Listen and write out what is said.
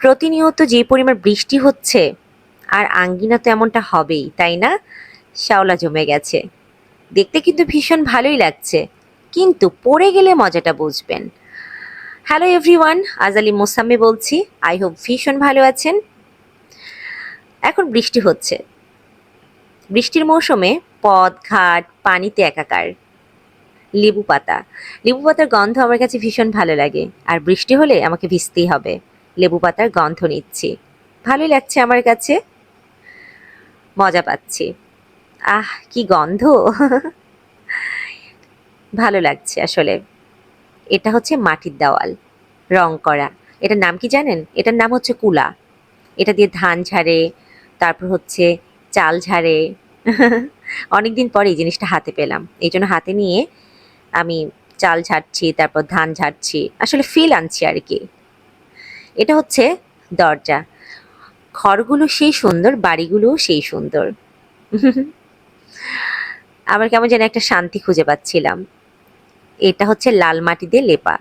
প্রতিনিয়ত যে পরিমাণ বৃষ্টি হচ্ছে, আর আঙ্গিনা তো এমনটা হবেই, তাই না? শ্যাওলা জমে গেছে। দেখতে কিন্তু ভীষণ ভালোই লাগছে, কিন্তু পড়ে গেলে মজাটা বুঝবেন। হ্যালো এভরিওয়ান, আজালি মোসাম্মি বলছি। আই হোপ ভীষণ ভালো আছেন। এখন বৃষ্টি হচ্ছে। বৃষ্টির মৌসুমে পথ ঘাট পানিতে একাকার। লেবু পাতা, লেবু পাতার গন্ধ আমার কাছে ভীষণ ভালো লাগে, আর বৃষ্টি হলে আমাকে ভিজতেই হবে। লেবু পাতার গন্ধ নিচ্ছি, ভালোই লাগছে আমার কাছে, মজা পাচ্ছি। আহ, কি গন্ধ! ভালো লাগছে আসলে। এটা হচ্ছে মাটির দেওয়াল, রং করা। এটার নাম কি জানেন? এটার নাম হচ্ছে কুলা। এটা দিয়ে ধান ঝাড়ে, তারপর হচ্ছে চাল ঝাড়ে। অনেকদিন পরে এই জিনিসটা হাতে পেলাম, এই জন্য হাতে নিয়ে আমি চাল ঝাড়ছি, তারপর ধান ঝাড়ছি, আসলে ফিল আনছি আর কি। এটা হচ্ছে দরজা। ঘরগুলো সেই সুন্দর, বাড়িগুলোও সেই সুন্দর। আবার কেমন যেন একটা শান্তি খুঁজে পাচ্ছিলাম। এটা হচ্ছে লাল মাটি দিয়ে লেপা।